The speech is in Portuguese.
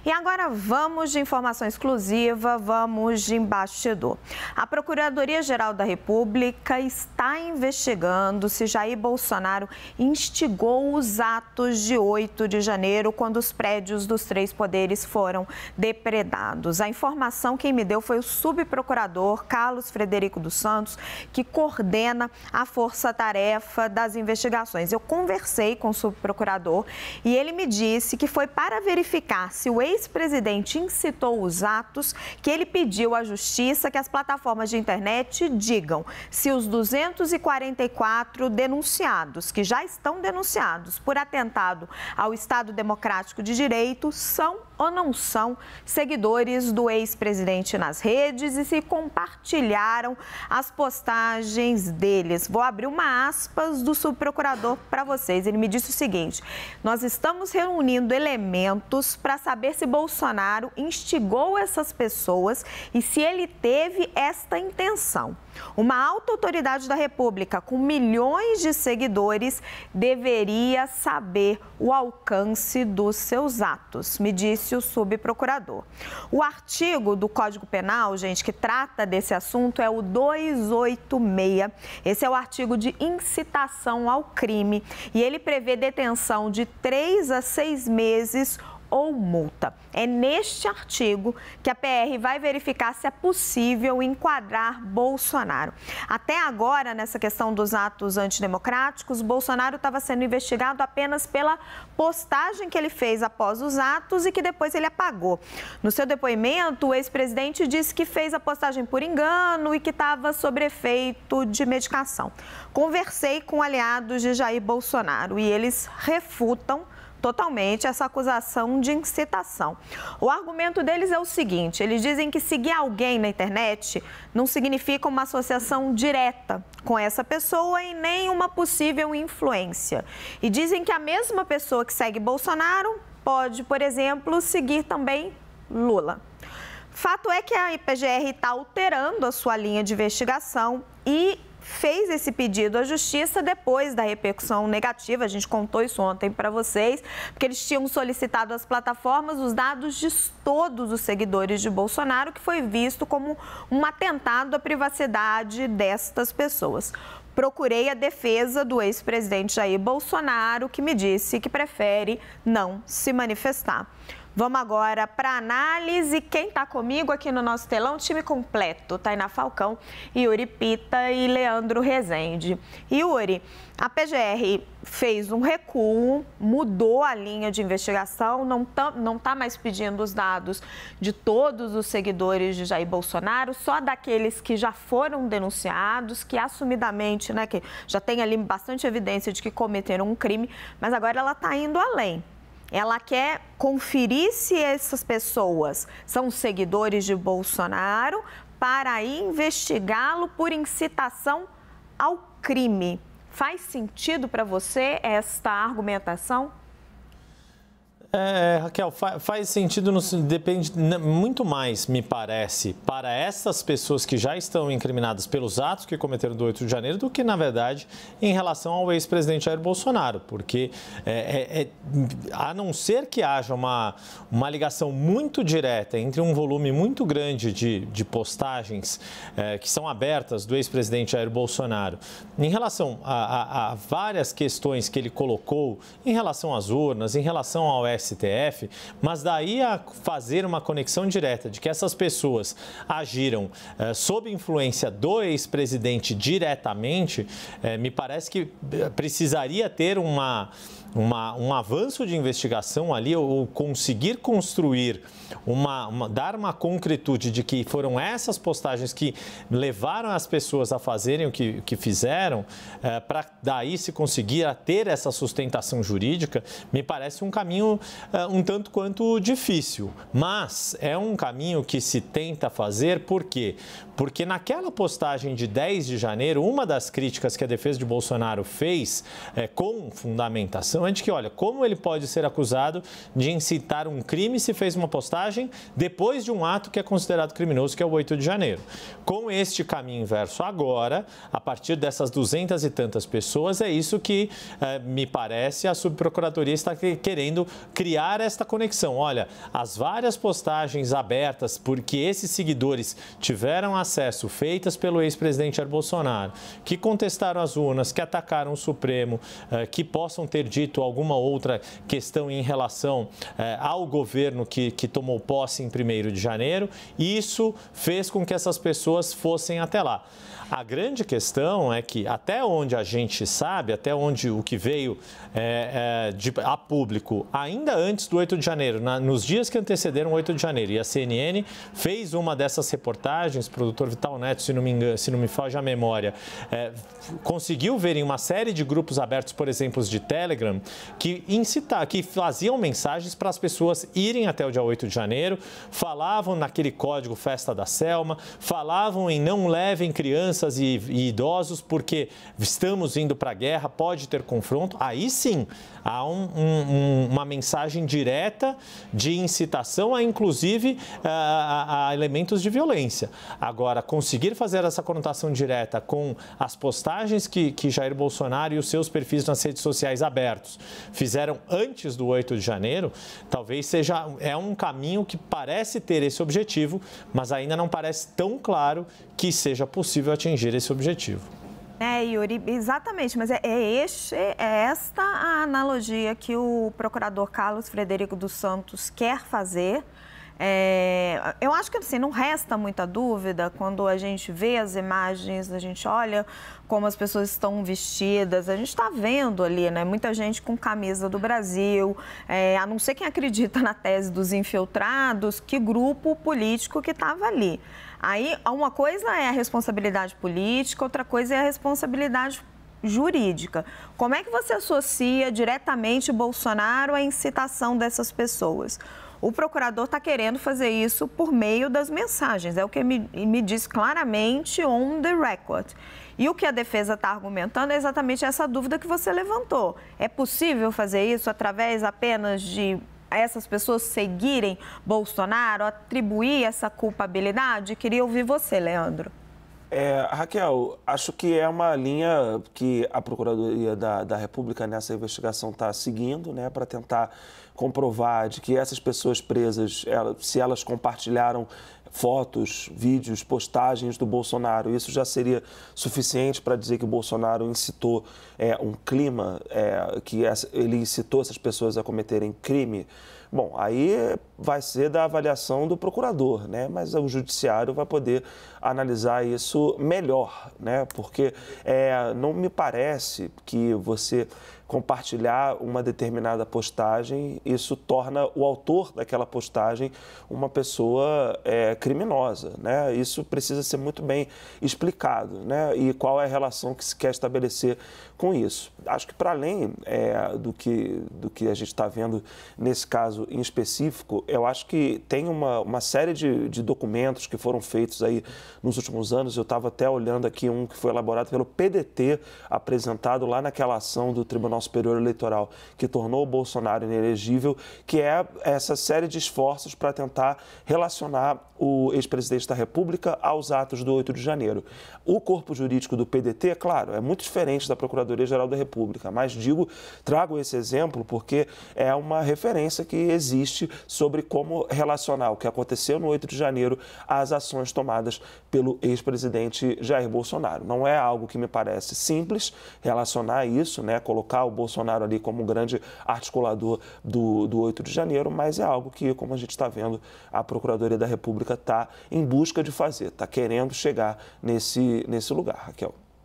E agora vamos de informação exclusiva, vamos de bastidor. A Procuradoria-Geral da República está investigando se Jair Bolsonaro instigou os atos de 8 de janeiro, quando os prédios dos 3 poderes foram depredados. A informação quem me deu foi o subprocurador Carlos Frederico dos Santos, que coordena a força-tarefa das investigações. Eu conversei com o subprocurador e ele me disse que foi para verificar se o ex-presidente incitou os atos que ele pediu à Justiça que as plataformas de internet digam se os 244 denunciados, que já estão denunciados por atentado ao Estado Democrático de Direito, são ou não são seguidores do ex-presidente nas redes e se compartilharam as postagens deles. Vou abrir uma aspas do subprocurador para vocês. Ele me disse o seguinte: nós estamos reunindo elementos para saber se Bolsonaro instigou essas pessoas e se ele teve esta intenção. Uma alta autoridade da República com milhões de seguidores deveria saber o alcance dos seus atos, me disse o subprocurador. O artigo do Código Penal, gente, que trata desse assunto é o 286. Esse é o artigo de incitação ao crime e ele prevê detenção de 3 a 6 meses ou multa. É neste artigo que a PR vai verificar se é possível enquadrar Bolsonaro. Até agora, nessa questão dos atos antidemocráticos, Bolsonaro estava sendo investigado apenas pela postagem que ele fez após os atos e que depois ele apagou. No seu depoimento, o ex-presidente disse que fez a postagem por engano e que estava sob efeito de medicação. Conversei com aliados de Jair Bolsonaro e eles refutam totalmente essa acusação de incitação. O argumento deles é o seguinte: eles dizem que seguir alguém na internet não significa uma associação direta com essa pessoa e nem uma possível influência. E dizem que a mesma pessoa que segue Bolsonaro pode, por exemplo, seguir também Lula. Fato é que a PGR está alterando a sua linha de investigação e fez esse pedido à Justiça depois da repercussão negativa. A gente contou isso ontem para vocês, porque eles tinham solicitado às plataformas os dados de todos os seguidores de Bolsonaro, que foi visto como um atentado à privacidade destas pessoas. Procurei a defesa do ex-presidente Jair Bolsonaro, que me disse que prefere não se manifestar. Vamos agora para a análise. Quem está comigo aqui no nosso telão, time completo: Tainá Falcão, Yuri Pita e Leandro Rezende. Yuri, a PGR fez um recuo, mudou a linha de investigação, não tá mais pedindo os dados de todos os seguidores de Jair Bolsonaro, só daqueles que já foram denunciados, que assumidamente, né, que já tem ali bastante evidência de que cometeram um crime, mas agora ela está indo além. Ela quer conferir se essas pessoas são seguidores de Bolsonaro para aí investigá-lo por incitação ao crime. Faz sentido para você esta argumentação? Raquel, faz sentido, depende muito mais, me parece, para essas pessoas que já estão incriminadas pelos atos que cometeram do 8 de janeiro do que, na verdade, em relação ao ex-presidente Jair Bolsonaro, porque a não ser que haja uma ligação muito direta entre um volume muito grande de postagens que são abertas do ex-presidente Jair Bolsonaro, em relação a várias questões que ele colocou, em relação às urnas, em relação ao STF, mas daí a fazer uma conexão direta de que essas pessoas agiram sob influência do ex-presidente diretamente, me parece que precisaria ter um avanço de investigação ali, ou conseguir construir, dar uma concretude de que foram essas postagens que levaram as pessoas a fazerem o que fizeram, para daí se conseguir a ter essa sustentação jurídica, me parece um caminho um tanto quanto difícil. Mas é um caminho que se tenta fazer, por quê? Porque naquela postagem de 10 de janeiro, uma das críticas que a defesa de Bolsonaro fez com fundamentação, informação é de que, olha, como ele pode ser acusado de incitar um crime se fez uma postagem depois de um ato que é considerado criminoso, que é o 8 de janeiro. Com este caminho inverso agora, a partir dessas 200 e tantas pessoas, é isso que me parece a subprocuradoria está querendo criar esta conexão. Olha, as várias postagens abertas porque esses seguidores tiveram acesso, feitas pelo ex-presidente Jair Bolsonaro, que contestaram as urnas, que atacaram o Supremo, que possam ter dito alguma outra questão em relação ao governo que tomou posse em 1º de janeiro, isso fez com que essas pessoas fossem até lá. A grande questão é que, até onde a gente sabe, até onde o que veio a público, ainda antes do 8 de janeiro, nos dias que antecederam o 8 de janeiro, e a CNN fez uma dessas reportagens, o produtor Vital Neto, se não me engano, se não me foge a memória, conseguiu ver em uma série de grupos abertos, por exemplo, de Telegram, que faziam mensagens para as pessoas irem até o dia 8 de janeiro, falavam naquele código Festa da Selma, falavam em não levem crianças e idosos porque estamos indo para a guerra, pode ter confronto. Aí sim, há uma mensagem direta de incitação a, inclusive, a elementos de violência. Agora, conseguir fazer essa conotação direta com as postagens que Jair Bolsonaro e os seus perfis nas redes sociais abertos fizeram antes do 8 de janeiro, talvez seja um caminho que parece ter esse objetivo, mas ainda não parece tão claro que seja possível atingir esse objetivo. Yuri, exatamente, mas é esta a analogia que o procurador Carlos Frederico dos Santos quer fazer. Eu acho que assim, não resta muita dúvida quando a gente vê as imagens, a gente olha como as pessoas estão vestidas, a gente está vendo ali, né, muita gente com camisa do Brasil, a não ser quem acredita na tese dos infiltrados, que grupo político que estava ali. Aí, uma coisa é a responsabilidade política, outra coisa é a responsabilidade jurídica. Como é que você associa diretamente Bolsonaro à incitação dessas pessoas? O procurador está querendo fazer isso por meio das mensagens, é o que me diz claramente on the record. E o que a defesa está argumentando é exatamente essa dúvida que você levantou. É possível fazer isso através apenas de essas pessoas seguirem Bolsonaro, atribuir essa culpabilidade? Queria ouvir você, Leandro. Raquel, acho que é uma linha que a Procuradoria da República nessa investigação está seguindo, né, para tentar comprovar de que essas pessoas presas, se elas compartilharam fotos, vídeos, postagens do Bolsonaro, isso já seria suficiente para dizer que o Bolsonaro incitou um clima, que ele incitou essas pessoas a cometerem crime. Bom, aí vai ser da avaliação do procurador, né? Mas o judiciário vai poder analisar isso melhor, né? Porque não me parece que você compartilhar uma determinada postagem, isso torna o autor daquela postagem uma pessoa criminosa, né? Isso precisa ser muito bem explicado, né? E qual é a relação que se quer estabelecer com isso. Acho que para além do que a gente está vendo nesse caso em específico, eu acho que tem uma série de documentos que foram feitos aí nos últimos anos. Eu estava até olhando aqui um que foi elaborado pelo PDT, apresentado lá naquela ação do Tribunal Superior Eleitoral, que tornou o Bolsonaro inelegível, que é essa série de esforços para tentar relacionar o ex-presidente da República aos atos do 8 de janeiro. O corpo jurídico do PDT, claro, é muito diferente da Procuradoria-Geral da República, mas trago esse exemplo porque é uma referência que existe sobre como relacionar o que aconteceu no 8 de janeiro às ações tomadas pelo ex-presidente Jair Bolsonaro. Não é algo que me parece simples relacionar isso, né, colocar o Bolsonaro ali como um grande articulador do 8 de janeiro, mas é algo que, como a gente está vendo, a Procuradoria da República está em busca de fazer, está querendo chegar nesse lugar, Raquel.